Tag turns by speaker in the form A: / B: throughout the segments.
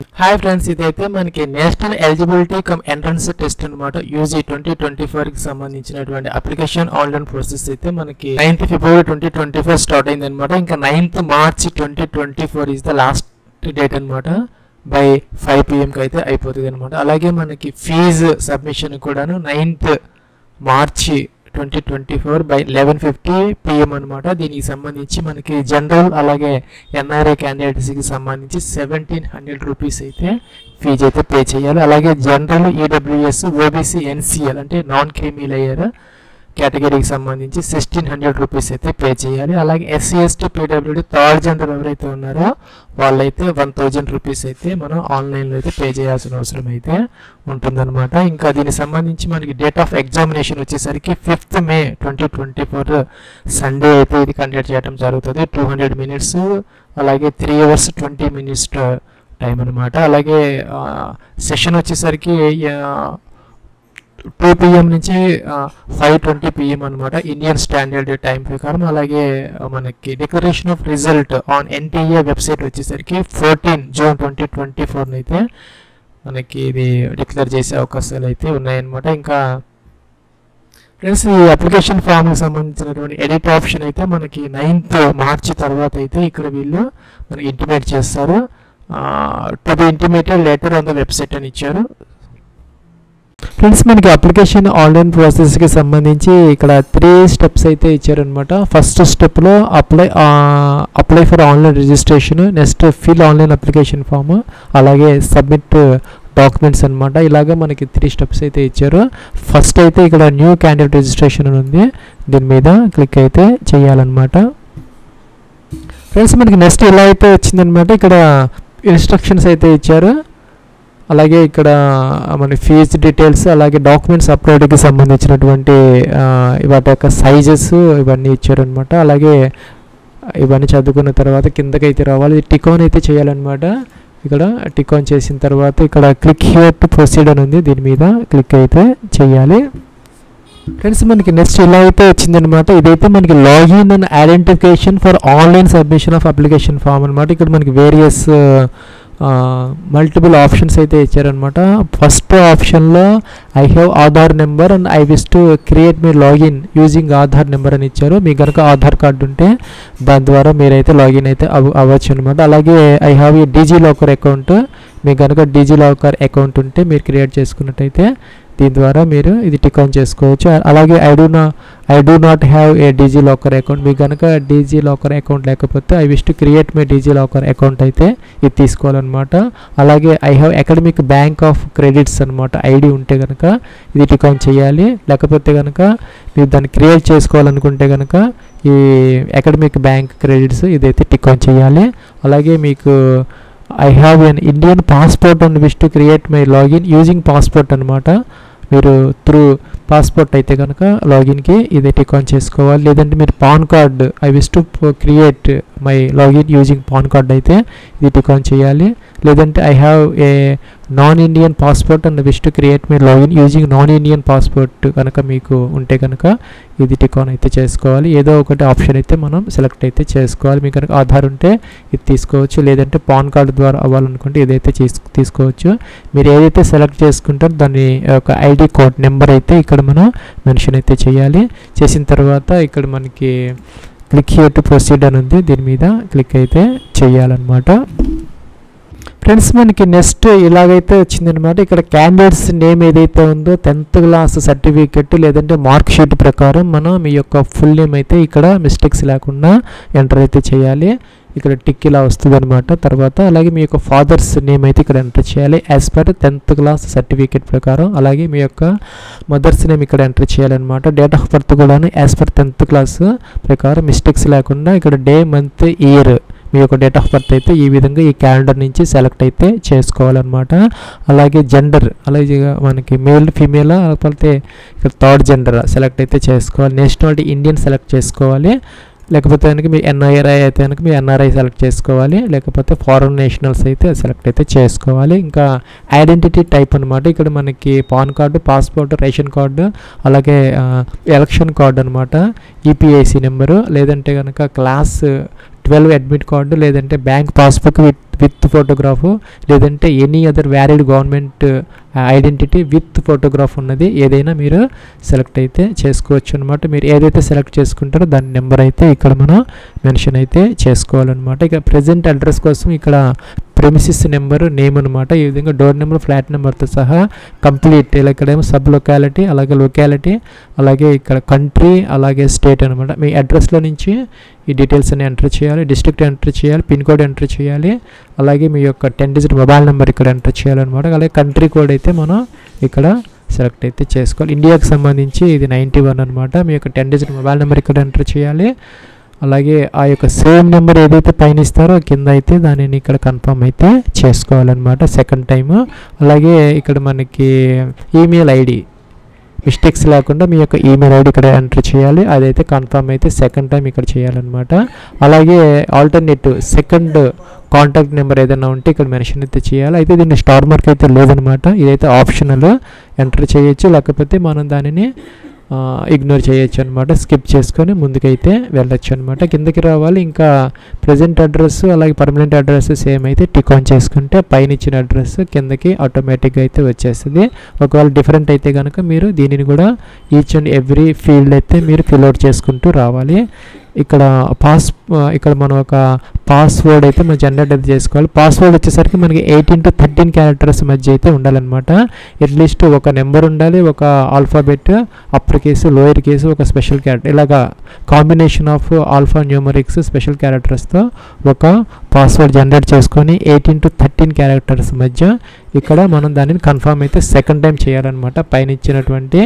A: Hi friends, ఇదైతే మనకి national eligibility cum entrance test అనమాట. యూజీ 2024 కి సంబంధించినటువంటి అప్లికేషన్ ఆన్లైన్ ప్రాసెస్ అయితే మనకి 9th February 2024 స్టార్ట్ అయింది అనమాట. ఇంకా 9th March 2024 is the last date అనమాట. బై 5 PM కి అయితే అయిపోతుంది అనమాట. అలాగే మనకి ఫీజు సబ్మిషన్ కూడాను 9th March 2024 బై 11:50 PM అనమాట. దీనికి సంబంధించి మనకి జనరల్ అలాగే ఎన్ఆర్ఐ క్యాండిడేట్స్కి సంబంధించి 1700 రూపీస్ అయితే ఫీజు అయితే పే చేయాలి. అలాగే జనరల్ ఈడబ్ల్యూఎస్ ఓబీసీ ఎన్సిఎల్ అంటే నాన్ క్రీమీ లేయర్ కేటగిరీకి సంబంధించి 1600 రూపీస్ అయితే పే చేయాలి. అలాగే SC ST PWD third gender ఎవరైతే ఉన్నారో వాళ్ళైతే 1000 రూపీస్ అయితే మనం ఆన్లైన్లో అయితే పే చేయాల్సిన అవసరం అయితే ఉంటుందన్నమాట. ఇంకా దీనికి సంబంధించి మనకి డేట్ ఆఫ్ ఎగ్జామినేషన్ వచ్చేసరికి 5th May 2024 సండే అయితే ఇది కండక్ట్ చేయడం జరుగుతుంది. 200 minutes అలాగే 3 hours 20 minutes టైం అనమాట. అలాగే సెషన్ వచ్చేసరికి 2 PM నుంచి 5:20 PM అనమాట ఇండియన్ స్టాండర్డ్ టైం ప్రకారం. అలాగే మనకి declaration of result on NTA website వచ్చేసరికి 14 June 2024 అయితే మనకి ఇది డిక్లేర్ చేసే అవకాశాలు అయితే ఉన్నాయన్నమాట. ఇంకా ఫ్రెండ్స్, ఈ అప్లికేషన్ ఫామ్కి సంబంధించినటువంటి ఎడిట్ ఆప్షన్ అయితే మనకి 9th March తర్వాత అయితే ఇక్కడ వీళ్ళు మనకి ఇంటిమేట్ చేస్తారు. To be intimated later on the website అని ఇచ్చారు. ఫ్రెండ్స్, మనకి అప్లికేషన్ ఆన్లైన్ ప్రాసెస్కి సంబంధించి ఇక్కడ 3 steps అయితే ఇచ్చారనమాట. ఫస్ట్ స్టెప్లో apply for online registration, next fill online application form, అలాగే సబ్మిట్ డాక్యుమెంట్స్ అనమాట. ఇలాగ మనకి 3 steps అయితే ఇచ్చారు. ఫస్ట్ అయితే ఇక్కడ న్యూ క్యాండిడేట్ రిజిస్ట్రేషన్ ఉంది, దీని మీద క్లిక్ అయితే చేయాలన్నమాట. ఫ్రెండ్స్, మనకి నెక్స్ట్ ఇలా అయితే వచ్చిందనమాట. ఇక్కడ ఇన్స్ట్రక్షన్స్ అయితే ఇచ్చారు. అలాగే ఇక్కడ మన ఫీజ్ డీటెయిల్స్ అలాగే డాక్యుమెంట్స్ అప్లోడ్కి సంబంధించినటువంటి వాటి యొక్క సైజెస్ ఇవన్నీ ఇచ్చారనమాట. అలాగే ఇవన్నీ చదువుకున్న తర్వాత కిందకైతే రావాలి, టిక్ ఆన్ అయితే చేయాలన్నమాట. ఇక్కడ టిక్ ఆన్ చేసిన తర్వాత ఇక్కడ క్లిక్ హియర్ టు ప్రొసీడ్ అని ఉంది, దీని మీద క్లిక్ అయితే చేయాలి. ఫ్రెండ్స్, మనకి నెక్స్ట్ ఇలా అయితే వచ్చిందనమాట. ఇదైతే మనకి login and identification for online submission of application form అనమాట. ఇక్కడ మనకి వేరియస్ మల్టిపుల్ ఆప్షన్స్ అయితే ఇచ్చారనమాట. ఫస్ట్ ఆప్షన్లో I have Aadhaar number and I wish to create me login using Aadhaar number అని ఇచ్చారు. మీకు కనుక ఆధార్ కార్డు ఉంటే దాని ద్వారా మీరైతే లాగిన్ అయితే అవ్వచ్చు అనమాట. అలాగే I have a DigiLocker account, మీకు కనుక డిజిలాకర్ అకౌంట్ ఉంటే మీరు క్రియేట్ చేసుకున్నట్టయితే దీని ద్వారా మీరు ఇది టిక్ ఆన్ చేసుకోవచ్చు. అలాగే I do not have a DigiLocker account, మీకు కనుక డిజిలాకర్ అకౌంట్ లేకపోతే I wish to create my DigiLocker account అయితే ఇది తీసుకోవాలన్నమాట. అలాగే I have academic bank of credits అనమాట, ఐడి ఉంటే కనుక ఇది టిక్ ఆన్ చేయాలి. లేకపోతే కనుక మీరు దాన్ని క్రియేట్ చేసుకోవాలనుకుంటే కనుక ఈ అకాడమిక్ బ్యాంక్ క్రెడిట్స్ ఇదైతే టిక్ ఆన్ చేయాలి. అలాగే మీకు I have an Indian passport and wish to create my login using passport అనమాట. మీరు త్రూ పాస్పోర్ట్ అయితే కనుక లాగిన్కి ఇదే టిక్ ఆన్ చేసుకోవాలి. లేదంటే మీరు pan card I wish to create my login using pan card అయితే ఇది టిక్ ఆన్ చేయాలి. లేదంటే I have a non Indian passport and wish to create my login using non Indian passport కనుక మీకు ఉంటే కనుక ఇది టిక్ ఆన్ అయితే చేసుకోవాలి. ఏదో ఒకటి ఆప్షన్ అయితే మనం సెలెక్ట్ అయితే చేసుకోవాలి. మీకు కనుక ఆధార్ ఉంటే ఇది తీసుకోవచ్చు, లేదంటే పాన్ కార్డు ద్వారా అవ్వాలనుకుంటే ఇదైతే తీసుకోవచ్చు. మీరు ఏదైతే సెలెక్ట్ చేసుకుంటారో దాని యొక్క ఐడి కోడ్ నెంబర్ అయితే ఇక్కడ మనం మెన్షన్ అయితే చేయాలి. చేసిన తర్వాత ఇక్కడ మనకి క్లిక్ హియర్ టు ప్రొసీడ్ అని ఉంది, దీని మీద క్లిక్ అయితే చేయాలన్నమాట. ఫ్రెండ్స్, మనకి నెక్స్ట్ ఇలాగైతే వచ్చిందనమాట. ఇక్కడ క్యాండిడేట్స్ నేమ్ ఏదైతే ఉందో 10th క్లాస్ సర్టిఫికెట్ లేదంటే మార్క్ షీట్ ప్రకారం మనం మీ యొక్క ఫుల్ నేమ్ అయితే ఇక్కడ మిస్టేక్స్ లేకుండా ఎంటర్ అయితే చేయాలి. ఇక్కడ టిక్ ఇలా వస్తుంది అనమాట. తర్వాత అలాగే మీ యొక్క ఫాదర్స్ నేమ్ అయితే ఇక్కడ ఎంటర్ చేయాలి as per 10th class certificate ప్రకారం. అలాగే మీ యొక్క మదర్స్ నేమ్ ఇక్కడ ఎంటర్ చేయాలన్నమాట. డేట్ ఆఫ్ బర్త్ కూడా యాజ్ పర్ 10th క్లాస్ ప్రకారం మిస్టేక్స్ లేకుండా ఇక్కడ డే మంత్ ఇయర్ మీ యొక్క డేట్ ఆఫ్ బర్త్ అయితే ఈ విధంగా ఈ క్యాలెండర్ నుంచి సెలెక్ట్ అయితే చేసుకోవాలన్నమాట. అలాగే జెండర్ అలాగే మనకి మేల్ ఫీమేల్ లేకపోతే ఇక్కడ థర్డ్ జెండర్ సెలెక్ట్ అయితే చేసుకోవాలి. నేషనాలిటీ ఇండియన్ సెలెక్ట్ చేసుకోవాలి. లేకపోతే కనుక మీ ఎన్ఐఆర్ఐ అయితే కనుక మీ ఎన్ఆర్ఐ సెలెక్ట్ చేసుకోవాలి. లేకపోతే ఫారెన్ నేషనల్స్ అయితే సెలెక్ట్ అయితే చేసుకోవాలి. ఇంకా ఐడెంటిటీ టైప్ అనమాట. ఇక్కడ మనకి pan card, passport, ration card, అలాగే ఎలక్షన్ కార్డు అనమాట, ఈపీఐసి నెంబరు, లేదంటే కనుక క్లాస్ 12 అడ్మిట్ కార్డు, లేదంటే బ్యాంక్ పాస్బుక్ విత్ ఫోటోగ్రాఫ్, లేదంటే any other valid government identity with photograph ఉన్నది ఏదైనా మీరు సెలెక్ట్ అయితే చేసుకోవచ్చు అనమాట. మీరు ఏదైతే సెలెక్ట్ చేసుకుంటారో దాని నెంబర్ అయితే ఇక్కడ మనం మెన్షన్ అయితే చేసుకోవాలన్నమాట. ఇక ప్రజెంట్ అడ్రస్ కోసం ఇక్కడ ప్రెమిసిస్ నెంబర్, నేమ్ అనమాట. ఈ విధంగా డోర్ నెంబర్, ఫ్లాట్ నెంబర్తో సహా కంప్లీట్. ఇలా ఇక్కడేమో సబ్ లొకాలిటీ, అలాగే లొకాలిటీ, అలాగే ఇక్కడ కంట్రీ, అలాగే స్టేట్ అనమాట. మీ అడ్రస్లో నుంచి ఈ డీటెయిల్స్ అన్ని ఎంటర్ చేయాలి. డిస్ట్రిక్ట్ ఎంటర్ చేయాలి, పిన్ కోడ్ ఎంటర్ చేయాలి, అలాగే మీ యొక్క 10 డిజిట్ మొబైల్ నెంబర్ ఇక్కడ ఎంటర్ చేయాలన్నమాట. అలాగే కంట్రీ కోడ్ అయితే మనం ఇక్కడ సెలెక్ట్ అయితే చేసుకోవాలి. ఇండియాకి సంబంధించి ఇది 91 అనమాట. మీ యొక్క 10 డిజిట్ మొబైల్ నెంబర్ ఇక్కడ ఎంటర్ చేయాలి. అలాగే ఆ యొక్క సేమ్ నెంబర్ ఏదైతే పైన ఇస్తారో కింద అయితే దానిని ఇక్కడ కన్ఫర్మ్ అయితే చేసుకోవాలన్నమాట సెకండ్ టైము. అలాగే ఇక్కడ మనకి ఈమెయిల్ ఐడి మిస్టేక్స్ లేకుండా మీ యొక్క ఈమెయిల్ ఐడి ఇక్కడ ఎంటర్ చేయాలి. అదైతే కన్ఫర్మ్ అయితే సెకండ్ టైం ఇక్కడ చేయాలన్నమాట. అలాగే ఆల్టర్నేటివ్ సెకండ్ కాంటాక్ట్ నెంబర్ ఏదైనా ఉంటే ఇక్కడ మెన్షన్ అయితే చేయాలి. అయితే దీన్ని స్టార్ మార్క్ అయితే లేదనమాట. ఇదైతే ఆప్షనల్, ఎంటర్ చేయొచ్చు, లేకపోతే మనం దానిని ఇగ్నోర్ చేయొచ్చు అనమాట. స్కిప్ చేసుకొని ముందుకైతే వెళ్ళొచ్చు అనమాట. కిందకి రావాలి. ఇంకా ప్రజెంట్ అడ్రస్ అలాగే పర్మనెంట్ అడ్రస్ సేమ్ అయితే టిక్ ఆన్ చేసుకుంటే పైన ఇచ్చిన అడ్రస్ కిందకి ఆటోమేటిక్గా అయితే వచ్చేస్తుంది. ఒకవేళ డిఫరెంట్ అయితే కనుక మీరు దీనిని కూడా ఈచ్ అండ్ ఎవ్రీ ఫీల్డ్ అయితే మీరు ఫిల్అవుట్ చేసుకుంటూ రావాలి. ఇక్కడ ఇక్కడ మనం ఒక పాస్వర్డ్ అయితే మనం జనరేట్ అయితే చేసుకోవాలి. పాస్వర్డ్ వచ్చేసరికి మనకి 18 to 13 క్యారెక్టర్స్ మధ్య అయితే ఉండాలన్నమాట. అట్లీస్ట్ ఒక నెంబర్ ఉండాలి, ఒక alphabet, upper case, lower case, ఒక స్పెషల్ క్యారెక్టర్, ఇలాగా combination of alphanumerics special క్యారెక్టర్స్తో ఒక పాస్వర్డ్ జనరేట్ చేసుకొని 18 to 13 క్యారెక్టర్స్ మధ్య ఇక్కడ మనం దానిని కన్ఫర్మ్ అయితే సెకండ్ టైం చేయాలన్నమాట. పైన ఇచ్చినటువంటి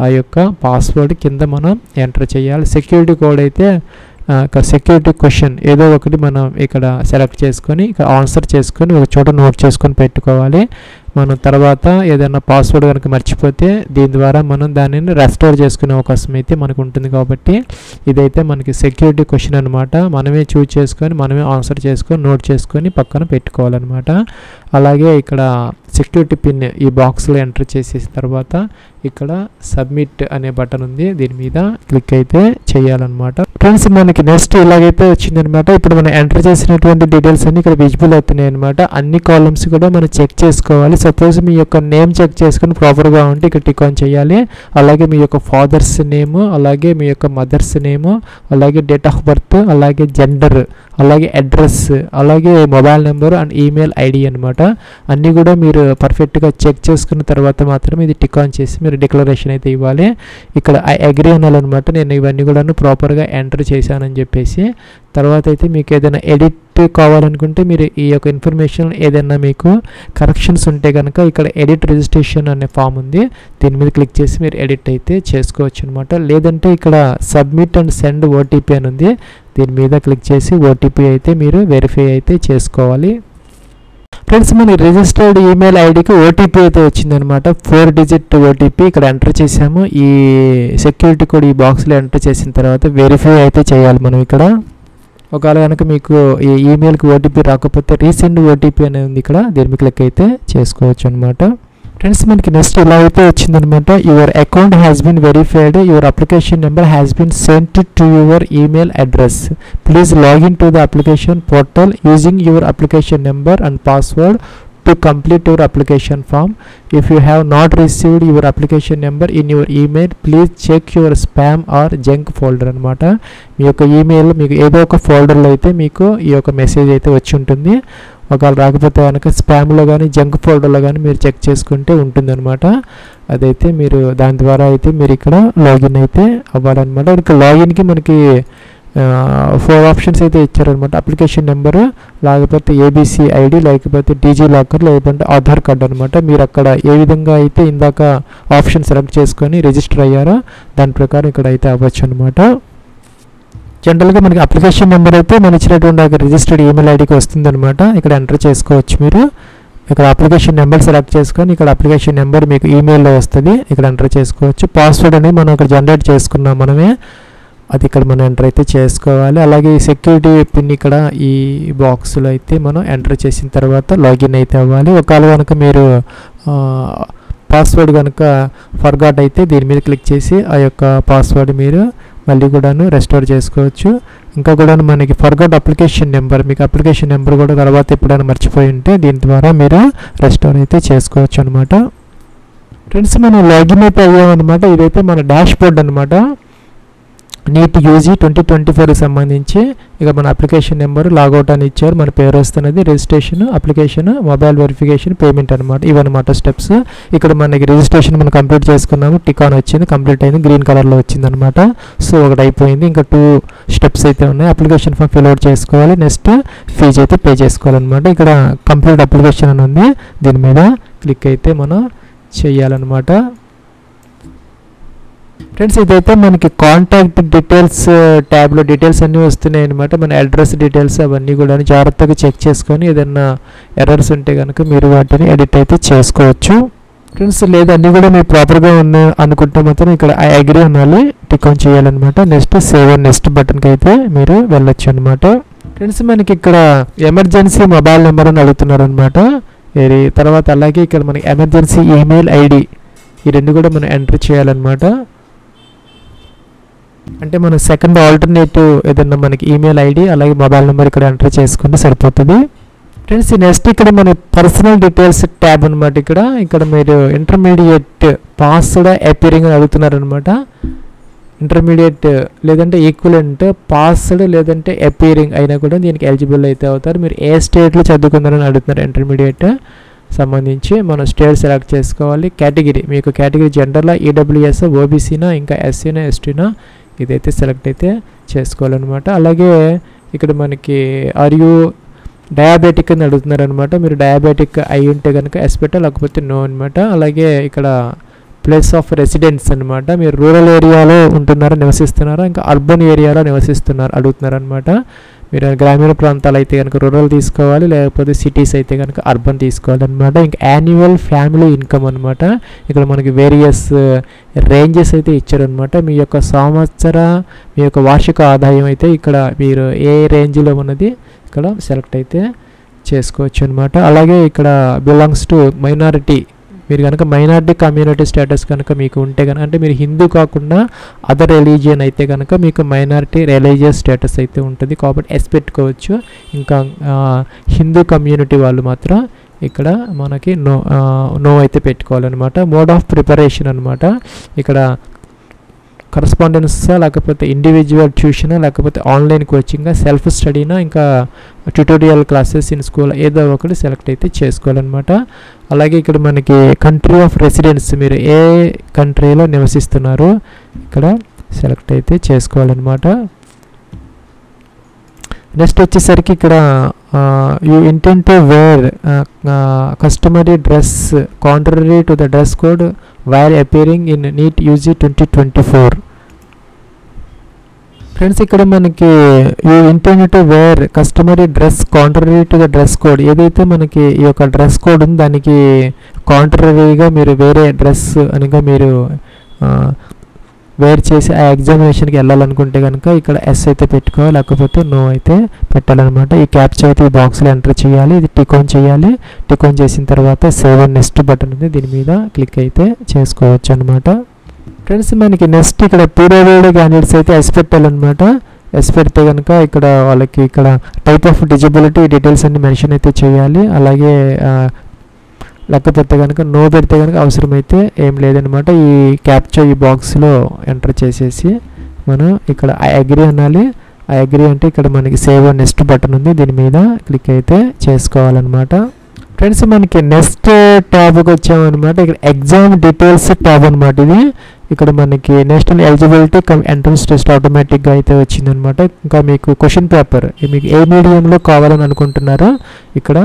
A: ఆ యొక్క పాస్వర్డ్ కింద మనం ఎంటర్ చేయాలి. సెక్యూరిటీ కోడ్ అయితే సెక్యూరిటీ క్వశ్చన్ ఏదో ఒకటి మనం ఇక్కడ సెలెక్ట్ చేసుకొని ఇక్కడ ఆన్సర్ చేసుకొని ఒక చోట నోట్ చేసుకొని పెట్టుకోవాలి. మనం తర్వాత ఏదైనా పాస్వర్డ్ కనుక మర్చిపోతే దీని ద్వారా మనం దానిని రెస్టోర్ చేసుకునే అవకాశం అయితే మనకు ఉంటుంది. కాబట్టి ఇదైతే మనకి సెక్యూరిటీ క్వశ్చన్ అనమాట. మనమే చూజ్ చేసుకొని మనమే ఆన్సర్ చేసుకొని నోట్ చేసుకొని పక్కన పెట్టుకోవాలన్నమాట. అలాగే ఇక్కడ సెక్యూరిటీ పిన్ ఈ బాక్స్లో ఎంటర్ చేసేసిన తర్వాత ఇక్కడ సబ్మిట్ అనే బటన్ ఉంది, దీని మీద క్లిక్ అయితే చేయాలన్నమాట. ఫ్రెండ్స్ మనకి నెక్స్ట్ ఇలాగైతే వచ్చిందనమాట. ఇప్పుడు మనం ఎంటర్ చేసినటువంటి డీటెయిల్స్ అన్ని ఇక్కడ విజిబుల్ అవుతున్నాయి అనమాట. అన్ని కాలమ్స్ కూడా మనం చెక్ చేసుకోవాలి. సపోజ్ మీ యొక్క నేమ్ చెక్ చేసుకుని ప్రాపర్గా ఉంటే ఇక్కడ టిక్ ఆన్ చేయాలి. అలాగే మీ యొక్క ఫాదర్స్ నేము, అలాగే మీ యొక్క మదర్స్ నేము, అలాగే డేట్ ఆఫ్ బర్త్, అలాగే జెండర్, అలాగే అడ్రస్, అలాగే mobile number and email ID అనమాట. అన్నీ కూడా మీరు పర్ఫెక్ట్గా చెక్ చేసుకున్న తర్వాత మాత్రం ఇది టిక్ ఆన్ చేసి మీరు డిక్లరేషన్ అయితే ఇవ్వాలి. ఇక్కడ ఐ అగ్రీ అనాలన్నమాట. నేను ఇవన్నీ కూడా ప్రాపర్గా ఎంటర్ చేశానని చెప్పేసి. తర్వాత అయితే మీకు ఏదైనా ఎడిట్ కావాలనుకుంటే మీరు ఈ యొక్క ఇన్ఫర్మేషన్ ఏదైనా మీకు కరెక్షన్స్ ఉంటే కనుక ఇక్కడ ఎడిట్ రిజిస్ట్రేషన్ అనే ఫామ్ ఉంది, దీని మీద క్లిక్ చేసి మీరు ఎడిట్ అయితే చేసుకోవచ్చు అనమాట. లేదంటే ఇక్కడ సబ్మిట్ అండ్ సెండ్ ఓటీపీ అని ఉంది, దీని మీద క్లిక్ చేసి ఓటీపీ అయితే మీరు వెరిఫై అయితే చేసుకోవాలి. ఫ్రెండ్స్ మనకి రిజిస్టర్డ్ ఈమెయిల్ ఐడికి ఓటీపీ అయితే వచ్చిందనమాట. 4 డిజిట్ ఓటీపీ ఇక్కడ ఎంటర్ చేసాము. ఈ సెక్యూరిటీ కోడ్ ఈ బాక్స్లో ఎంటర్ చేసిన తర్వాత వెరిఫై అయితే చేయాలి మనం ఇక్కడ. ఒకవేళ కనుక మీకు ఈ ఈమెయిల్కి ఓటీపీ రాకపోతే రీసెండ్ ఓటీపీ అనేది ఉంది ఇక్కడ, దీని మీద క్లిక్ అయితే చేసుకోవచ్చు అనమాట. ఫ్రెండ్స్ మనకి నెక్స్ట్ ఇలా అయితే వచ్చిందనమాట. Your account has been verified, your application number has been sent to your email address, please login to the application portal using your application number and password to complete your application form. If you have not received your application number in your email, please check your spam or junk folder అనమాట. మీ యొక్క email మీకు ఏదో ఒక ఫోల్డర్లో అయితే మీకు ఈ యొక్క message అయితే వచ్చి ఉంటుంది. ఒకవేళ రాకపోతే కనుక స్పామ్లో కానీ జంక్ ఫోల్డర్లో కానీ మీరు చెక్ చేసుకుంటే ఉంటుందన్నమాట. అదైతే మీరు దాని ద్వారా అయితే మీరు ఇక్కడ లాగిన్ అయితే అవ్వాలన్నమాట. ఇక్కడ లాగిన్కి మనకి 4 ఆప్షన్స్ అయితే ఇచ్చారనమాట. అప్లికేషన్ నెంబరు, లేకపోతే ఏబీసీ ఐడి, లేకపోతే డీజీ లాకర్, లేకపోతే ఆధార్ కార్డు అనమాట. మీరు అక్కడ ఏ విధంగా అయితే ఇందాక ఆప్షన్ సెలెక్ట్ చేసుకొని రిజిస్టర్ అయ్యారో దాని ప్రకారం ఇక్కడ అయితే అవ్వచ్చు అనమాట. జనరల్గా మనకి అప్లికేషన్ నెంబర్ అయితే మనం ఇచ్చినటువంటి రిజిస్టర్డ్ ఈమెయిల్ ఐడికి వస్తుంది అనమాట. ఇక్కడ ఎంటర్ చేసుకోవచ్చు మీరు. ఇక్కడ అప్లికేషన్ నెంబర్ సెలెక్ట్ చేసుకొని ఇక్కడ అప్లికేషన్ నెంబర్ మీకు ఈమెయిల్లో వస్తుంది, ఇక్కడ ఎంటర్ చేసుకోవచ్చు. పాస్వర్డ్ అనేది మనం ఇక్కడ జనరేట్ చేసుకున్నాం మనమే, అది ఇక్కడ మనం ఎంటర్ అయితే చేసుకోవాలి. అలాగే ఈ సెక్యూరిటీ పిన్ ఇక్కడ ఈ బాక్స్లో అయితే మనం ఎంటర్ చేసిన తర్వాత లాగిన్ అయితే అవ్వాలి. ఒకవేళ కనుక మీరు పాస్వర్డ్ కనుక ఫర్గాట్ అయితే దీని మీద క్లిక్ చేసి ఆ యొక్క పాస్వర్డ్ మీరు మళ్ళీ కూడాను రెస్టోర్ చేసుకోవచ్చు. ఇంకా కూడా మనకి ఫర్గాట్ అప్లికేషన్ నెంబర్, మీకు అప్లికేషన్ నెంబర్ కూడా తర్వాత ఎప్పుడైనా మర్చిపోయి ఉంటే దీని ద్వారా మీరు రెస్టోర్ అయితే చేసుకోవచ్చు అనమాట. ఫ్రెండ్స్ మనం లాగిన్ అయితే అయ్యామన్నమాట. ఇదైతే మన డాష్ బోర్డ్ అనమాట. నీట్ యూజీ 2024కి సంబంధించి ఇక మన అప్లికేషన్ నెంబర్, లాగౌట్ అని ఇచ్చారు, మన పేరు వస్తున్నది, registration, application, mobile verification, payment అనమాట. ఇవన్నమాట స్టెప్స్. ఇక్కడ మనకి రిజిస్ట్రేషన్ మనం కంప్లీట్ చేసుకున్నాము, టిక్ ఆన్ వచ్చింది, కంప్లీట్ అయింది, గ్రీన్ కలర్లో వచ్చింది అనమాట. సో ఒకటి అయిపోయింది, ఇంకా 2 స్టెప్స్ అయితే ఉన్నాయి. అప్లికేషన్ ఫామ్ ఫిల్ అవుట్ చేసుకోవాలి, నెక్స్ట్ ఫీజు అయితే పే చేసుకోవాలన్నమాట. ఇక్కడ కంప్లీట్ అప్లికేషన్ అని ఉంది, దీని మీద క్లిక్ అయితే మనం చేయాలన్నమాట. ఫ్రెండ్స్ ఇదైతే మనకి కాంటాక్ట్ డీటెయిల్స్ ట్యాబ్లో డీటెయిల్స్ అన్నీ వస్తున్నాయి అనమాట. మన అడ్రస్ డీటెయిల్స్ అవన్నీ కూడా జాగ్రత్తగా చెక్ చేసుకొని ఏదైనా ఎర్రర్స్ ఉంటే కనుక మీరు వాటిని ఎడిట్ అయితే చేసుకోవచ్చు. ఫ్రెండ్స్ లేదా అన్నీ కూడా మీరు ప్రాపర్గా ఉన్నాయి అనుకుంటే మాత్రం ఇక్కడ ఐ అగ్రీ అనాలి, టిక్ ఆన్ చేయాలన్నమాట. నెక్స్ట్ సేవ్ అండ్ నెక్స్ట్ బటన్కి అయితే మీరు వెళ్ళొచ్చు అనమాట. ఫ్రెండ్స్ మనకి ఇక్కడ ఎమర్జెన్సీ మొబైల్ నెంబర్ అని అడుగుతున్నారు అనమాట. తర్వాత అలాగే ఇక్కడ మనకి ఎమర్జెన్సీ ఈమెయిల్ ఐడి, ఈ 2 కూడా మనం ఎంటర్ చేయాలన్నమాట. అంటే మన సెకండ్ ఆల్టర్నేటివ్ ఏదన్నా మనకి ఈమెయిల్ ఐడి అలాగే మొబైల్ నెంబర్ ఇక్కడ ఎంటర్ చేసుకుంటే సరిపోతుంది. ఫ్రెండ్స్ నెక్స్ట్ ఇక్కడ మన పర్సనల్ డీటెయిల్స్ ట్యాబ్ అనమాట. ఇక్కడ మీరు ఇంటర్మీడియట్ పాస్డ్ అపీరింగ్ అని అడుగుతున్నారు అనమాట. ఇంటర్మీడియట్ లేదంటే ఈక్వలెంట్ పాస్డ్ లేదంటే అపీరింగ్ అయినా కూడా దీనికి ఎలిజిబుల్ అయితే అవుతారు. మీరు ఏ స్టేట్లో చదువుకున్నారని అడుగుతున్నారు. ఇంటర్మీడియట్ సంబంధించి మనం స్టేట్ సెలెక్ట్ చేసుకోవాలి. కేటగిరీ, మీకు కేటగిరీ జనరల్, ఈడబ్ల్యూఎస్, ఓబీసీనా, ఇంకా ఎస్సీనా, ఎస్టీనా, ఇదైతే సెలెక్ట్ అయితే చేసుకోవాలన్నమాట. అలాగే ఇక్కడ మనకి ఆర్ యూ డయాబెటిక్ అని అడుగుతున్నారు అనమాట. మీరు డయాబెటిక్ అయి ఉంటే కనుక ఎస్ పెట్టా, లేకపోతే నో అనమాట. అలాగే ఇక్కడ ప్లేస్ ఆఫ్ రెసిడెన్స్ అనమాట. మీరు రూరల్ ఏరియాలో ఉంటున్నారా, నివసిస్తున్నారా, ఇంకా అర్బన్ ఏరియాలో నివసిస్తున్నారు అడుగుతున్నారు అనమాట. మీరు గ్రామీణ ప్రాంతాలు అయితే కనుక రూరల్ తీసుకోవాలి, లేకపోతే సిటీస్ అయితే కనుక అర్బన్ తీసుకోవాలన్నమాట. ఇంకా యాన్యువల్ ఫ్యామిలీ ఇన్కమ్ అనమాట. ఇక్కడ మనకి వేరియస్ రేంజెస్ అయితే ఇచ్చారనమాట. మీ యొక్క సంవత్సర మీ యొక్క వార్షిక ఆదాయం అయితే ఇక్కడ మీరు ఏ రేంజ్లో ఉన్నది ఇక్కడ సెలెక్ట్ అయితే చేసుకోవచ్చు అనమాట. అలాగే ఇక్కడ బిలాంగ్స్ టు మైనారిటీ, మీరు కనుక మైనారిటీ కమ్యూనిటీ స్టేటస్ కనుక మీకు ఉంటే కనుక, అంటే మీరు హిందూ కాకుండా అదర్ రిలీజియన్ అయితే కనుక మీకు మైనారిటీ రిలీజియస్ స్టేటస్ అయితే ఉంటుంది కాబట్టి ఎస్ పెట్టుకోవచ్చు. ఇంకా హిందూ కమ్యూనిటీ వాళ్ళు మాత్రం ఇక్కడ మనకి నో అయితే పెట్టుకోవాలన్నమాట. మోడ్ ఆఫ్ ప్రిపరేషన్ అనమాట. ఇక్కడ కరస్పాండెన్సా, లేకపోతే ఇండివిజువల్ ట్యూషనా, లేకపోతే ఆన్లైన్ కోచింగా, సెల్ఫ్ స్టడీనా, ఇంకా ట్యూటోరియల్ క్లాసెస్ ఇన్ స్కూల్, ఏదో ఒకటి సెలెక్ట్ అయితే చేసుకోవాలన్నమాట. అలాగే ఇక్కడ మనకి కంట్రీ ఆఫ్ రెసిడెన్స్, మీరు ఏ కంట్రీలో నివసిస్తున్నారో ఇక్కడ సెలెక్ట్ అయితే చేసుకోవాలన్నమాట. నెక్స్ట్ వచ్చేసరికి ఇక్కడ you intent to wear customary dress contrary to the dress code while appearing in NEET UG 2024. Friends ఇక్కడ మనకి you intent to wear customary dress contrary to the dress code, ఏదైతే మనకి ఈ యొక్క డ్రెస్ కోడ్ ఉంది దానికి కాంట్రరీగా మీరు వేరే డ్రెస్ అనగా మీరు వేర్ చేసి ఆ ఎగ్జామినేషన్కి వెళ్ళాలనుకుంటే కనుక ఇక్కడ ఎస్ అయితే పెట్టుకోవాలి, లేకపోతే నో అయితే పెట్టాలన్నమాట. ఈ క్యాప్చర్ అయితే ఈ బాక్స్లో ఎంటర్ చేయాలి, ఇది టిక్ ఆన్ చేయాలి. టిక్ ఆన్ చేసిన తర్వాత సేవ్ అండ్ నెక్స్ట్ బటన్ ఉంది, దీని మీద క్లిక్ అయితే చేసుకోవచ్చు అనమాట. ఫ్రెండ్స్ మనకి నెక్స్ట్ ఇక్కడ పీరియడ్ క్యాండిడేట్స్ అయితే ఎస్ పెట్టాలన్నమాట. ఎస్ పెడితే కనుక ఇక్కడ వాళ్ళకి ఇక్కడ టైప్ ఆఫ్ డిజబిలిటీ డీటెయిల్స్ అన్ని మెన్షన్ అయితే చేయాలి. అలాగే లేకపోతే కనుక నో పెడితే కనుక అవసరమైతే ఏం లేదనమాట. ఈ క్యాప్చర్ ఈ బాక్స్లో ఎంటర్ చేసేసి మనం ఇక్కడ ఐ అగ్రీ అనాలి. ఐ అగ్రీ అంటే ఇక్కడ మనకి సేవ్ అండ్ నెక్స్ట్ బటన్ ఉంది, దీని మీద క్లిక్ అయితే చేసుకోవాలన్నమాట. ఫ్రెండ్స్ మనకి నెక్స్ట్ ట్యాబ్కి వచ్చామన్నమాట. ఇక్కడ ఎగ్జామ్ డీటెయిల్స్ ట్యాబ్ అనమాట ఇది. ఇక్కడ మనకి నేషనల్ ఎలిజిబిలిటీ ఎంట్రన్స్ టెస్ట్ ఆటోమేటిక్గా అయితే వచ్చిందనమాట. ఇంకా మీకు క్వశ్చన్ పేపర్ మీకు ఏ మీడియంలో కావాలని అనుకుంటున్నారో ఇక్కడ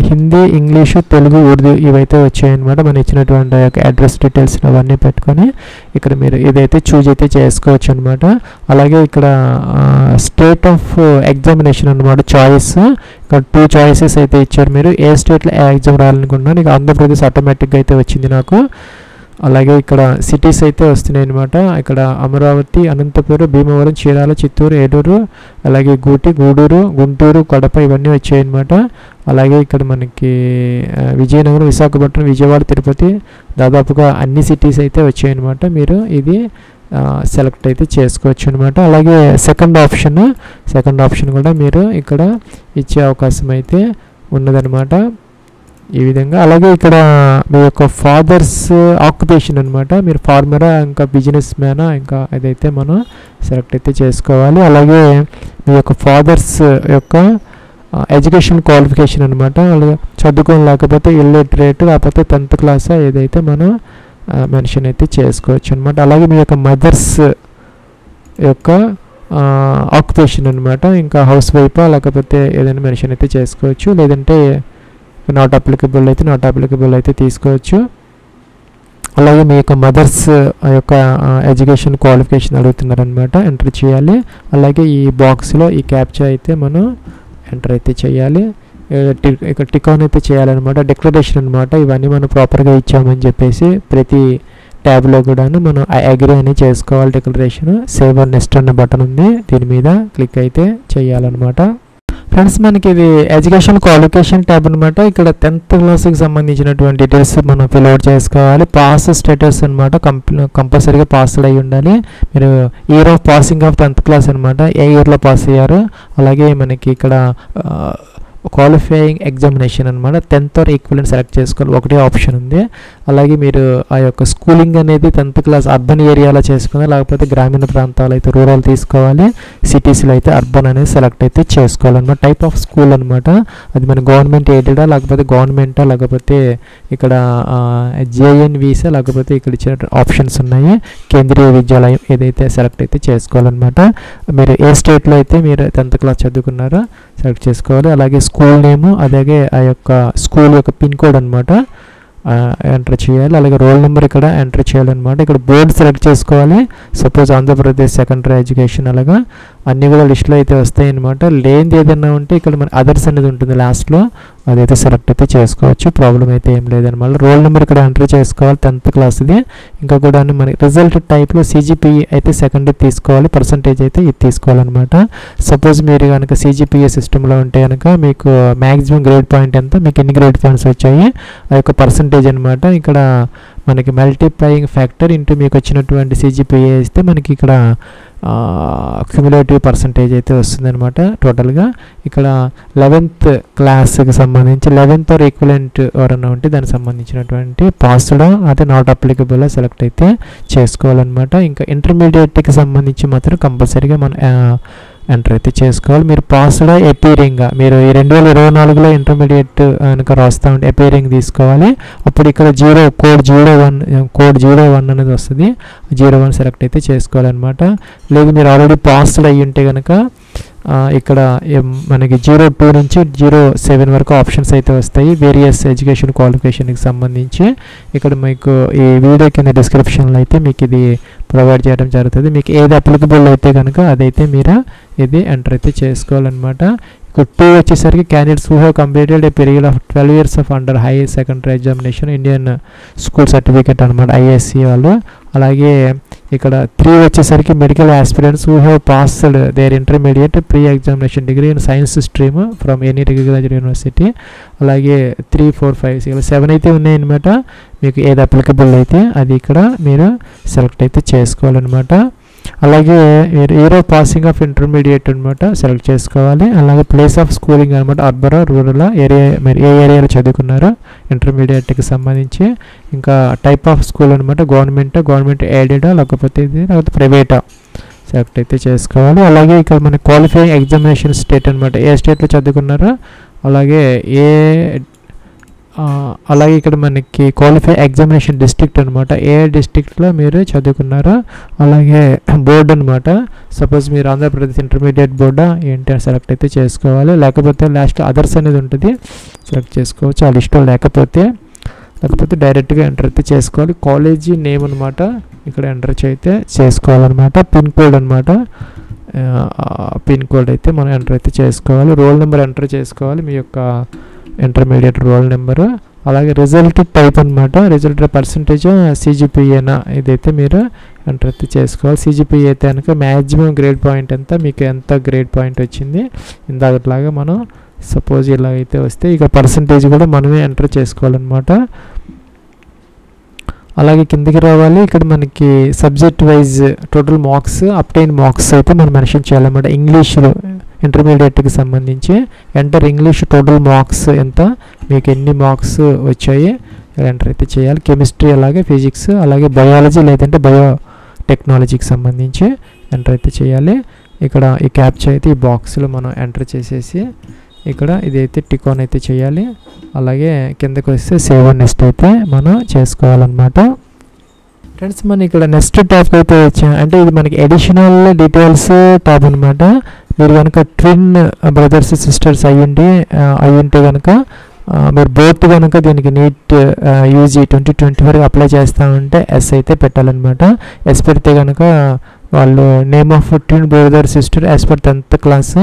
A: హిందీ, ఇంగ్లీషు, తెలుగు, ఉర్దూ ఇవైతే వచ్చాయన్నమాట. మనం ఇచ్చినటువంటి యొక్క అడ్రస్ డీటెయిల్స్ అవన్నీ పెట్టుకొని ఇక్కడ మీరు ఇదైతే చూజ్ అయితే చేసుకోవచ్చు అనమాట. అలాగే ఇక్కడ స్టేట్ ఆఫ్ ఎగ్జామినేషన్ అనమాట, చాయిస్ ఇక్కడ 2 చాయిసెస్ అయితే ఇచ్చారు. మీరు ఏ స్టేట్లో ఏ ఎగ్జామ్ రాయాలనుకుంటున్నారు, ఇక ఆంధ్రప్రదేశ్ ఆటోమేటిక్గా అయితే వచ్చింది నాకు. అలాగే ఇక్కడ సిటీస్ అయితే వస్తున్నాయి అనమాట. ఇక్కడ అమరావతి, అనంతపురం, భీమవరం, చీరాల, చిత్తూరు, ఏలూరు, అలాగే గూడూరు, గుంటూరు, కడప ఇవన్నీ వచ్చాయి అనమాట. అలాగే ఇక్కడ మనకి విజయనగరం, విశాఖపట్నం, విజయవాడ, తిరుపతి దాదాపుగా అన్ని సిటీస్ అయితే వచ్చాయన్నమాట. మీరు ఇది సెలెక్ట్ అయితే చేసుకోవచ్చు అనమాట. అలాగే సెకండ్ ఆప్షన్ కూడా మీరు ఇక్కడ ఇచ్చే అవకాశం అయితే ఉన్నదనమాట ఈ విధంగా. అలాగే ఇక్కడ మీ యొక్క ఫాదర్స్ ఆక్యుపేషన్ అనమాట, మీరు ఫార్మరా ఇంకా బిజినెస్ మ్యానా ఇంకా అదైతే మనం సెలెక్ట్ అయితే చేసుకోవాలి. అలాగే మీ యొక్క ఫాదర్స్ యొక్క ఎడ్యుకేషన్ క్వాలిఫికేషన్ అనమాట, అలాగే చదువుకొని లేకపోతే ఇల్లిటరేట్ లేకపోతే 10th క్లాస్ ఏదైతే మనం మెన్షన్ అయితే చేసుకోవచ్చు అనమాట. అలాగే మీ యొక్క మదర్స్ యొక్క ఆక్యుపేషన్ అనమాట, ఇంకా హౌస్ వైఫా లేకపోతే ఏదైనా మెన్షన్ అయితే చేసుకోవచ్చు, లేదంటే నాట్ అప్లికబుల్ అయితే తీసుకోవచ్చు. అలాగే మీ యొక్క మదర్స్ యొక్క ఎడ్యుకేషన్ క్వాలిఫికేషన్ అడుగుతున్నారనమాట, ఎంటర్ చేయాలి. అలాగే ఈ బాక్స్లో ఈ క్యాప్చా అయితే మనం ఎంటర్ అయితే చేయాలి. ఇక్కడ టిక్ ఆన్ అయితే చేయాలన్నమాట. డిక్లరేషన్ అనమాట, ఇవన్నీ మనం ప్రాపర్గా ఇచ్చామని చెప్పేసి ప్రతి ట్యాబ్లో కూడాను మనం అగ్రీ అని చేసుకోవాలి. డిక్లరేషన్ సేవ్ అండ్ నెక్స్ట్ అన్న బటన్ ఉంది, దీని మీద క్లిక్ అయితే చేయాలన్నమాట. ఫ్రెండ్స్ మనకి ఇది ఎడ్యుకేషన్ క్వాలిఫికేషన్ ట్యాబ్ అనమాట. ఇక్కడ 10th క్లాస్కి సంబంధించినటువంటి డీటెయిల్స్ మనం ఫిల్అవుట్ చేసుకోవాలి. పాస్ స్టేటస్ అనమాట, కంపల్సరీగా పాస్డ్ అయి ఉండాలి. మీరు year of passing of 10th class అనమాట, ఏ ఇయర్లో పాస్ అయ్యారు. అలాగే మనకి ఇక్కడ క్వాలిఫైయింగ్ ఎగ్జామినేషన్ అనమాట, 10th ఆర్ ఈక్వలెంట్ సెలెక్ట్ చేసుకోవాలి, ఒకటే ఆప్షన్ ఉంది. అలాగే మీరు ఆ యొక్క స్కూలింగ్ అనేది 10th క్లాస్ అర్బన్ ఏరియాలో చేసుకుందాం, లేకపోతే గ్రామీణ ప్రాంతాలు అయితే రూరల్ తీసుకోవాలి, సిటీస్లో అయితే అర్బన్ అనేది సెలెక్ట్ అయితే చేసుకోవాలన్నమాట. టైప్ ఆఫ్ స్కూల్ అనమాట, అది మన గవర్నమెంట్ ఎయిడెడా లేకపోతే గవర్నమెంటా లేకపోతే ఇక్కడ జేఎన్వీసా లేకపోతే ఇక్కడ ఇచ్చిన ఆప్షన్స్ ఉన్నాయి. కేంద్రీయ విద్యాలయం ఏదైతే సెలెక్ట్ అయితే చేసుకోవాలన్నమాట. మీరు ఏ స్టేట్లో అయితే మీరు 10th క్లాస్ చదువుకున్నారో సెలెక్ట్ చేసుకోవాలి. అలాగే స్కూల్ నేము, అలాగే ఆ యొక్క స్కూల్ యొక్క పిన్ కోడ్ అనమాట ఎంటర్ చేయాలి. అలాగే రోల్ నెంబర్ ఇక్కడ ఎంటర్ చేయాలన్నమాట. ఇక్కడ బోర్డు సెలెక్ట్ చేసుకోవాలి. సపోజ్ ఆంధ్రప్రదేశ్ సెకండరీ ఎడ్యుకేషన్ అలాగా అన్నీ కూడా లిస్టులో అయితే వస్తాయి అనమాట. లేనిది ఏదైనా ఉంటే ఇక్కడ మన అదర్స్ అనేది ఉంటుంది లాస్ట్లో, అదైతే సెలెక్ట్ అయితే చేసుకోవచ్చు, ప్రాబ్లం అయితే ఏం లేదనమాట. రోల్ నెంబర్ ఇక్కడ ఎంటర్ చేసుకోవాలి, 10th క్లాస్ది. ఇంకా కూడా మన రిజల్ట్ టైప్లో CGPA అయితే సెకండ్ తీసుకోవాలి, పర్సంటేజ్ అయితే ఇది తీసుకోవాలన్నమాట. సపోజ్ మీరు కనుక CGPA సిస్టంలో ఉంటే కనుక మీకు మ్యాక్సిమం గ్రేడ్ పాయింట్ ఎంత, మీకు ఎన్ని గ్రేడ్ పాయింట్స్ వచ్చాయి ఆ యొక్క పర్సంటేజ్ అనమాట. ఇక్కడ మనకి మల్టిప్లయింగ్ ఫ్యాక్టర్ ఇంటూ మీకు వచ్చినటువంటి CGPA ఇస్తే మనకి ఇక్కడ క్యుములేటివ్ పర్సంటేజ్ అయితే వస్తుందన్నమాట. టోటల్గా ఇక్కడ 11th క్లాస్కి సంబంధించి 11th ఆర్ ఈక్వలెంట్ ఎవరన్నా ఉంటే దానికి సంబంధించినటువంటి పాస్డ్ అయితే నాట్ అప్లికబుల్ సెలెక్ట్ అయితే చేసుకోవాలన్నమాట. ఇంకా ఇంటర్మీడియట్కి సంబంధించి మాత్రం కంపల్సరీగా మనం ఎంటర్ అయితే చేసుకోవాలి. మీరు పాస్డ్ అపీరింగ్గా మీరు ఈ 2024లో ఇంటర్మీడియట్ కనుక రాస్తూ ఉంటే అపీరింగ్ తీసుకోవాలి. అప్పుడు ఇక్కడ కోడ్ 01 అనేది వస్తుంది, 01 సెలెక్ట్ అయితే చేసుకోవాలన్నమాట. లేదు మీరు ఆల్రెడీ పాస్డ్ అయ్యి ఉంటే కనుక ఇక్కడ మనకి 02 నుంచి 07 వరకు ఆప్షన్స్ అయితే వస్తాయి వేరియస్ ఎడ్యుకేషన్ క్వాలిఫికేషన్కి సంబంధించి. ఇక్కడ మీకు ఈ వీడియో కింద డిస్క్రిప్షన్లో అయితే మీకు ఇది ప్రొవైడ్ చేయడం జరుగుతుంది. మీకు ఏది అప్లికబుల్ అయితే కనుక అదైతే మీరు ఇది ఎంటర్ అయితే చేసుకోవాలన్నమాట. ఇక్కడ 2 వచ్చేసరికి candidates who have completed a period of 12 years of under higher secondary examination Indian school certificate అనమాట, ISC వాళ్ళు. అలాగే ఇక్కడ 3 వచ్చేసరికి medical aspirants who have passed their intermediate pre examination degree in science stream from any recognised university. అలాగే 3, 4, 5, 6, 7 అయితే ఉన్నాయన్నమాట. మీకు ఏది అప్లికబుల్ అయితే అది ఇక్కడ మీరు సెలెక్ట్ అయితే చేసుకోవాలన్నమాట. అలాగే year of passing of intermediate అనమాట సెలెక్ట్ చేసుకోవాలి. అలాగే ప్లేస్ ఆఫ్ స్కూలింగ్ అనమాట, అర్బన్ రూరల్ ఏరియా, మీరు ఏ ఏరియాలో చదువుకున్నారో ఇంటర్మీడియట్కి సంబంధించి. ఇంకా టైప్ ఆఫ్ స్కూల్ అనమాట, గవర్నమెంట్ ఎయిడెడా లేకపోతే ప్రైవేటా సెలెక్ట్ అయితే చేసుకోవాలి. అలాగే ఇక్కడ మన క్వాలిఫైయింగ్ ఎగ్జామినేషన్ స్టేట్ అనమాట, ఏ స్టేట్లో చదువుకున్నారో అలాగే అలాగే ఇక్కడ మనకి క్వాలిఫై ఎగ్జామినేషన్ డిస్ట్రిక్ట్ అనమాట, ఏ డిస్ట్రిక్ట్లో మీరు చదువుకున్నారో. అలాగే బోర్డు అనమాట, సపోజ్ మీరు ఆంధ్రప్రదేశ్ ఇంటర్మీడియట్ బోర్డా ఏంటి అని సెలెక్ట్ అయితే చేసుకోవాలి. లేకపోతే లాస్ట్ అదర్స్ అనేది ఉంటుంది, సెలెక్ట్ చేసుకోవచ్చు. ఆ లిస్ట్లో లేకపోతే డైరెక్ట్గా ఎంటర్ అయితే చేసుకోవాలి. కాలేజీ నేమ్ అనమాట ఇక్కడ ఎంటర్ అయితే చేసుకోవాలన్నమాట. పిన్ కోడ్ అనమాట, పిన్ కోడ్ అయితే మనం ఎంటర్ అయితే చేసుకోవాలి. రోల్ నెంబర్ ఎంటర్ చేసుకోవాలి, మీ యొక్క ఇంటర్మీడియట్ రోల్ నెంబరు. అలాగే రిజల్ట్ టైప్ అనమాట, రిజల్ట్ పర్సంటేజ్ CGPA ఇదైతే మీరు ఎంటర్ అయితే చేసుకోవాలి. CGPA అయితే కనుక మ్యాక్సిమం గ్రేడ్ పాయింట్ ఎంత, మీకు ఎంత గ్రేడ్ పాయింట్ వచ్చింది ఇందాకట్లాగా మనం సపోజ్ ఇలాగైతే వస్తే ఇక పర్సంటేజ్ కూడా మనమే ఎంటర్ చేసుకోవాలన్నమాట. అలాగే కిందకి రావాలి. ఇక్కడ మనకి subject wise total marks obtain marks అయితే మనం మెన్షన్ చేయాలన్నమాట. ఇంగ్లీష్లో ఇంటర్మీడియట్కి సంబంధించి ఎంటర్ ఇంగ్లీష్ టోటల్ మార్క్స్ ఎంత, మీకు ఎన్ని మార్క్స్ వచ్చాయి ఎంటర్ అయితే చేయాలి. కెమిస్ట్రీ అలాగే ఫిజిక్స్ అలాగే బయాలజీ లేదంటే బయోటెక్నాలజీకి సంబంధించి ఎంటర్ అయితే చేయాలి. ఇక్కడ ఈ క్యాప్చర్ అయితే ఈ బాక్స్లో మనం ఎంటర్ చేసేసి ఇక్కడ ఇదైతే టిక్ ఆన్ అయితే చేయాలి. అలాగే కిందకి వస్తే సేవ్ అండ్ నెక్స్ట్ అయితే మనం చేసుకోవాలన్నమాట. ఫ్రెండ్స్ మనం ఇక్కడ నెక్స్ట్ టాప్ అయితే వచ్చాం, అంటే ఇది మనకి అడిషనల్ డీటెయిల్స్ టాప్ అనమాట. మీరు కనుక ట్విన్ బ్రదర్స్ సిస్టర్స్ అయ్యుంటే కనుక మీరు బోత్ కనుక దీనికి నీట్ యూజీ 2020 వరకు అప్లై చేస్తూ ఉంటే ఎస్ అయితే పెట్టాలన్నమాట. ఎస్ పెడితే కనుక వాళ్ళు name of twin brother sister as per 10th class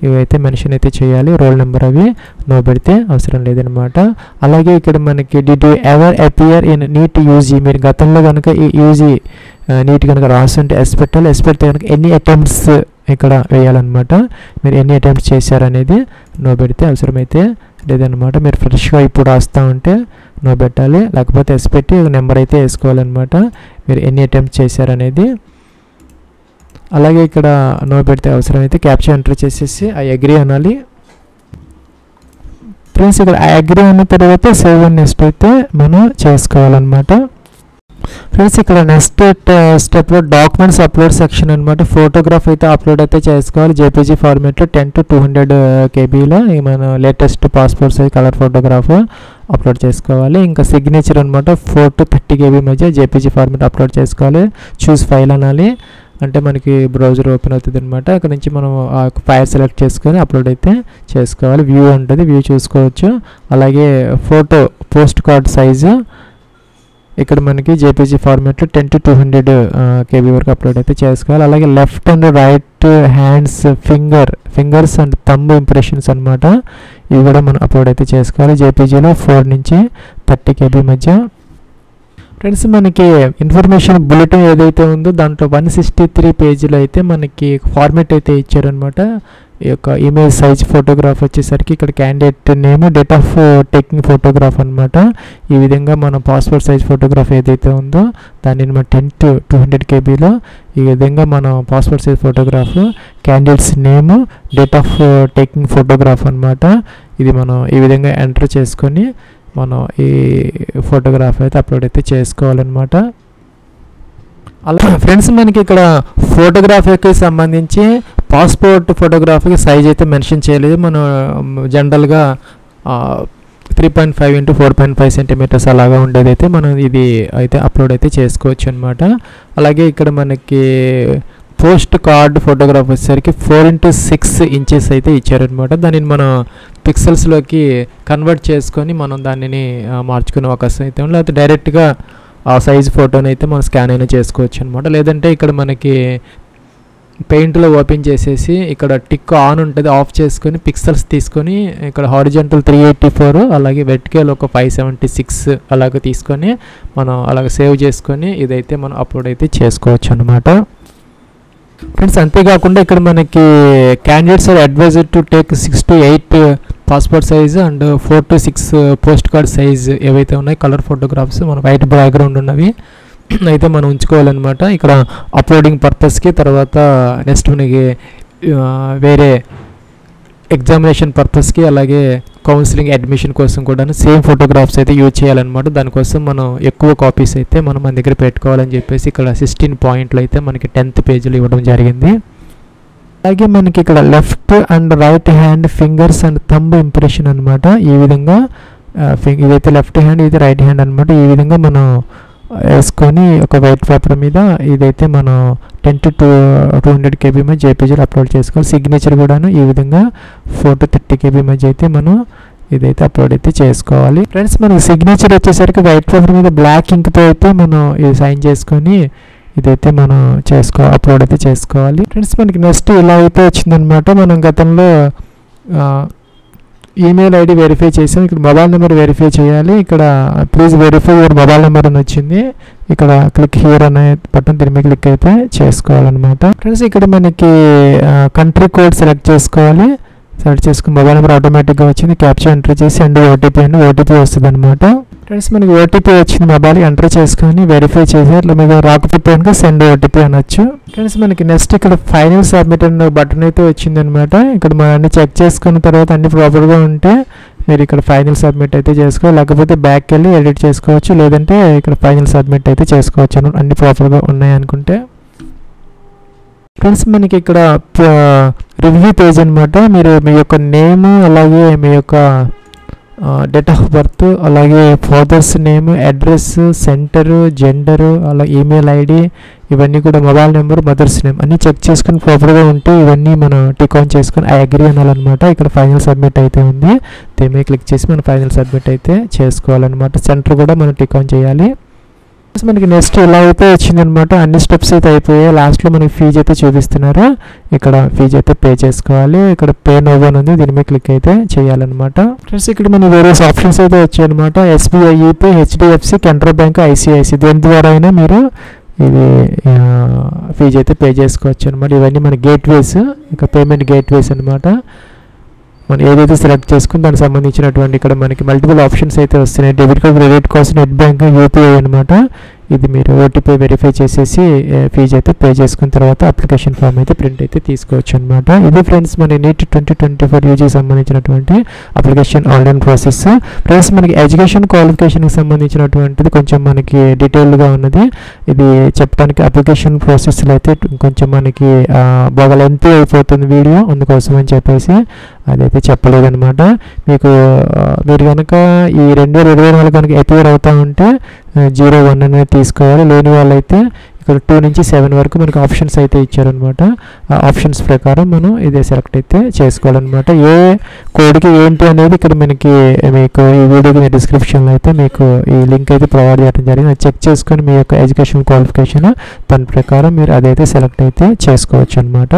A: ఇవైతే మెన్షన్ అయితే చేయాలి. రోల్ నెంబర్ అవి నో పెడితే అవసరం లేదనమాట. అలాగే ఇక్కడ మనకి did you ever appear in NEET UG, మీరు గతంలో కనుక ఈ యూజీ నీట్ కనుక రాస్తుంటే ఎస్ పెట్టాలి. ఎస్ పెడితే కనుక ఎన్ని అటెంప్ట్స్ ఇక్కడ వేయాలన్నమాట. మీరు ఎన్ని అటెంప్ట్స్ చేశారనేది నో పెడితే అవసరమైతే లేదనమాట. మీరు ఫ్రెష్గా ఇప్పుడు రాస్తూ ఉంటే నో పెట్టాలి, లేకపోతే ఎస్ పెట్టి నెంబర్ అయితే వేసుకోవాలన్నమాట మీరు ఎన్ని అటెంప్ట్స్ చేశారనేది. అలాగే ఇక్కడ నో పెడితే అవసరమైతే క్యాప్చర్ ఎంటర్ చేసేసి ఐ అగ్రీ అనాలి. ఫ్రెండ్స్ ఇక్కడ ఐ అగ్రీ అన్న తర్వాత సేవ్ అండ్ నెక్స్ట్ అయితే మనం చేసుకోవాలన్నమాట. ఫ్రెండ్స్ ఇక్కడ నెక్స్ట్ స్టెప్లో డాక్యుమెంట్స్ అప్లోడ్ సెక్షన్ అనమాట. ఫోటోగ్రాఫ్ అయితే అప్లోడ్ అయితే చేసుకోవాలి జేపీజీ ఫార్మేట్లో 10 to 200 KBలో మన latest passport size colour photograph upload చేసుకోవాలి. ఇంకా సిగ్నేచర్ అనమాట 4 to 30 KB మధ్య జేపీజీ ఫార్మేట్ అప్లోడ్ చేసుకోవాలి. చూస్ ఫైల్ అనాలి, అంటే మనకి బ్రౌజర్ ఓపెన్ అవుతుంది అనమాట. అక్కడ నుంచి మనం ఆ ఫైల్ సెలెక్ట్ చేసుకొని అప్లోడ్ అయితే చేసుకోవాలి. వ్యూ ఉంటుంది, వ్యూ చూసుకోవచ్చు. అలాగే ఫోటో పోస్ట్ కార్డ్ సైజు ఇక్కడ మనకి జేపీజీ ఫార్మేట్లో 10 to 200 KB వరకు అప్లోడ్ అయితే చేసుకోవాలి. అలాగే left and right hands fingers and thumb impressions అనమాట. ఇవి కూడా మనం అప్లోడ్ అయితే చేసుకోవాలి జేపీజీలో 4 నుంచి 30 KB మధ్య. ఫ్రెండ్స్ మనకి ఇన్ఫర్మేషన్ బులెటిన్ ఏదైతే ఉందో దాంట్లో 163 పేజీలో అయితే మనకి ఫార్మేట్ అయితే ఇచ్చారనమాట. ఈ యొక్క ఇమేజ్ సైజ్ ఫోటోగ్రాఫ్ వచ్చేసరికి ఇక్కడ candidate name, date of taking photograph అనమాట. ఈ విధంగా మన పాస్పోర్ట్ సైజ్ ఫోటోగ్రాఫ్ ఏదైతే ఉందో దాన్ని మనం 10 to 200 KBలో ఈ విధంగా మనం passport size photograph, candidates name, date of taking photograph అనమాట. ఇది మనం ఈ విధంగా ఎంటర్ చేసుకొని మనం ఈ ఫోటోగ్రాఫ్ అయితే అప్లోడ్ అయితే చేసుకోవాలన్నమాట. అలా ఫ్రెండ్స్ మనకి ఇక్కడ ఫోటోగ్రఫీకి సంబంధించి పాస్పోర్ట్ ఫోటోగ్రఫీకి సైజ్ అయితే మెన్షన్ చేయలేదు. మనం జనరల్గా 3.5 into 4.5 centimeters అలాగా ఉండేదైతే మనం ఇది అయితే అప్లోడ్ అయితే చేసుకోవచ్చు అనమాట. అలాగే ఇక్కడ మనకి పోస్ట్ కార్డ్ ఫోటోగ్రాఫ్ వచ్చేసరికి 4 into 6 inches అయితే ఇచ్చారనమాట. దానిని మనం పిక్సెల్స్లోకి కన్వర్ట్ చేసుకొని మనం దానిని మార్చుకునే అవకాశం అయితే ఉంది. లేకపోతే డైరెక్ట్గా ఆ సైజ్ ఫోటోని అయితే మనం స్కాన్ అయినా చేసుకోవచ్చు అనమాట. లేదంటే ఇక్కడ మనకి పెయింట్లో ఓపెన్ చేసేసి ఇక్కడ టిక్ ఆన్ ఉంటుంది, ఆఫ్ చేసుకొని పిక్సెల్స్ తీసుకొని ఇక్కడ హారిజాంటల్ 384 అలాగే వెర్టికల్ ఒక 576 అలాగే తీసుకొని మనం అలాగే సేవ్ చేసుకొని ఇదైతే మనం అప్లోడ్ అయితే చేసుకోవచ్చు అనమాట. ఫ్రెండ్స్ అంతేకాకుండా ఇక్కడ మనకి candidates are advised to take 6 to 8 passport size and 4 to 6 post card size ఏవైతే ఉన్నాయి కలర్ ఫోటోగ్రాఫ్స్ మన వైట్ బ్యాక్గ్రౌండ్ ఉన్నవి అయితే మనం ఉంచుకోవాలన్నమాట. ఇక్కడ అప్లోడింగ్ పర్పస్కి, తర్వాత నెక్స్ట్ మనకి వేరే ఎగ్జామినేషన్ పర్పస్కి అలాగే కౌన్సిలింగ్ అడ్మిషన్ కోసం కూడా సేమ్ ఫోటోగ్రాఫ్స్ అయితే యూజ్ చేయాలన్నమాట. దానికోసం మనం ఎక్కువ కాపీస్ అయితే మనం మన దగ్గర పెట్టుకోవాలని చెప్పేసి ఇక్కడ 16 పాయింట్లు అయితే మనకి 10th పేజీలో ఇవ్వడం జరిగింది. అలాగే మనకి ఇక్కడ left and right hand fingers and thumb impression అనమాట. ఈ విధంగా ఇదైతే లెఫ్ట్ హ్యాండ్, ఇది రైట్ హ్యాండ్ అనమాట. ఈ విధంగా మనం వేసుకొని ఒక వైట్ పేపర్ మీద ఇదైతే మనం 10 to 200 KB మధ్య జేపీజీలో అప్లోడ్ చేసుకోవాలి. సిగ్నేచర్ కూడాను ఈ విధంగా 4 to 30 KB మధ్య అయితే మనం ఇదైతే అప్లోడ్ అయితే చేసుకోవాలి. ఫ్రెండ్స్ మనకి సిగ్నేచర్ వచ్చేసరికి వైట్ పేపర్ మీద బ్లాక్ ఇంక్తో అయితే మనం ఇది సైన్ చేసుకొని ఇదైతే మనం అప్లోడ్ అయితే చేసుకోవాలి. ఫ్రెండ్స్ మనకి నెక్స్ట్ ఇలా అయితే వచ్చిందనమాట. మనం గతంలో ఈమెయిల్ ఐడి వెరిఫై చేసాం. ఇక్కడ మొబైల్ నెంబర్ వెరిఫై చేయాలి. ఇక్కడ please verify your mobile number అని వచ్చింది. ఇక్కడ క్లిక్ హియర్ అనే బటన్ దీని మీద క్లిక్ అయితే చేసుకోవాలన్నమాట. ఫ్రెండ్స్ ఇక్కడ మనకి కంట్రీ కోడ్ సెలెక్ట్ చేసుకోవాలి. సెలెక్ట్ చేసుకుని మొబైల్ నెంబర్ ఆటోమేటిక్గా వచ్చింది. క్యాప్చర్ ఎంటర్ చేసి అండ్ ఓటీపీ వస్తుంది అనమాట. ఫ్రెండ్స్ మనకి ఓటీపీ వచ్చింది, మొబైల్ ఎంటర్ చేసుకొని వెరిఫై చేసి అట్లా మీకు రాకపోతే కనుక సెండ్ ఓటీపీ అనొచ్చు. ఫ్రెండ్స్ మనకి నెక్స్ట్ ఇక్కడ ఫైనల్ సబ్మిట్ అనే బటన్ అయితే వచ్చిందనమాట. ఇక్కడ మనం అన్ని చెక్ చేసుకున్న తర్వాత అన్ని ప్రాపర్గా ఉంటే మీరు ఇక్కడ ఫైనల్ సబ్మిట్ అయితే చేసుకోవాలి, లేకపోతే బ్యాక్ వెళ్ళి ఎడిట్ చేసుకోవచ్చు, లేదంటే ఇక్కడ ఫైనల్ సబ్మిట్ అయితే చేసుకోవచ్చు అన్ని ప్రాపర్గా ఉన్నాయి అనుకుంటే. ఫ్రెండ్స్ మనకి ఇక్కడ రివ్యూ పేజ్ అనమాట. మీరు మీ యొక్క నేమ్, అలాగే మీ యొక్క డేట్ ఆఫ్ బర్త్, అలాగే father's name, address, centre, gender, అలా ఈమెయిల్ ఐడి, ఇవన్నీ కూడా మొబైల్ నెంబర్, మదర్స్ నేమ్ అన్నీ చెక్ చేసుకుని ప్రాపర్గా ఉంటే ఇవన్నీ మనం టిక్ ఆన్ చేసుకొని ఐ అగ్రీ అనాలన్నమాట. ఇక్కడ ఫైనల్ సబ్మిట్ అయితే ఉంది, దీని క్లిక్ చేసి మనం ఫైనల్ సబ్మిట్ అయితే చేసుకోవాలన్నమాట. సెంటర్ కూడా మనం టిక్ ఆన్ చేయాలి. మనకి నెక్స్ట్ ఇలా అయితే వచ్చిందనమాట. అన్ని స్టెప్స్ అయితే అయిపోయాయి. లాస్ట్లో మనకి ఫీజు అయితే చూపిస్తున్నారు. ఇక్కడ ఫీజు అయితే పే చేసుకోవాలి. ఇక్కడ పే నోవ్ అని ఉంది, దీని మీద క్లిక్ అయితే చేయాలన్నమాట. ఫ్రెండ్స్ ఇక్కడ మనకి వేరియస్ ఆప్షన్స్ అయితే వచ్చాయన్నమాట. SBI, UP, HDFC, Canara bank, ICICI, దేని ద్వారా అయినా మీరు ఇది ఫీజు అయితే పే చేసుకోవచ్చు అనమాట. ఇవన్నీ మన గేట్వేస్, ఇక పేమెంట్ గేట్వేస్ అనమాట. మనం ఏదైతే సెలెక్ట్ చేసుకుని దానికి సంబంధించినటువంటి ఇక్కడ మనకి మల్టిపుల్ ఆప్షన్స్ అయితే వస్తున్నాయి. Debit card, credit card, net bank, UPI అనమాట. ఇది మీరు ఓటీపీ వెరిఫై చేసేసి ఫీజు అయితే పే చేసుకున్న తర్వాత అప్లికేషన్ ఫామ్ అయితే ప్రింట్ అయితే తీసుకోవచ్చు అనమాట. ఇది ఫ్రెండ్స్ మన నీట్ 2024 యూజీకి సంబంధించినటువంటి అప్లికేషన్ ఆన్లైన్ ప్రాసెస్. ఫ్రెండ్స్ మనకి ఎడ్యుకేషన్ క్వాలిఫికేషన్కి సంబంధించినటువంటిది కొంచెం మనకి డీటెయిల్గా ఉన్నది. ఇది చెప్పడానికి అప్లికేషన్ ప్రాసెస్లో అయితే కొంచెం మనకి బాగా లెంత్ అయిపోతుంది వీడియో, అందుకోసం అని చెప్పేసి అదైతే చెప్పలేదన్నమాట. మీరు కనుక ఈ 2024 కనుక అపియర్ అవుతూ ఉంటే 01 అనేది తీసుకోవాలి. లేని వాళ్ళైతే ఇక్కడ 2 నుంచి 7 వరకు మనకు ఆప్షన్స్ అయితే ఇచ్చారనమాట. ఆ ఆప్షన్స్ ప్రకారం మనం ఇదే సెలెక్ట్ అయితే చేసుకోవాలన్నమాట. ఏ కోడ్కి ఏంటి అనేది ఇక్కడ మీకు ఈ వీడియోకి డిస్క్రిప్షన్లో అయితే మీకు ఈ లింక్ అయితే ప్రొవైడ్ చేయడం జరిగింది. చెక్ చేసుకొని మీ యొక్క ఎడ్యుకేషన్ క్వాలిఫికేషన్ దాని ప్రకారం మీరు అదైతే సెలెక్ట్ అయితే చేసుకోవచ్చు అనమాట.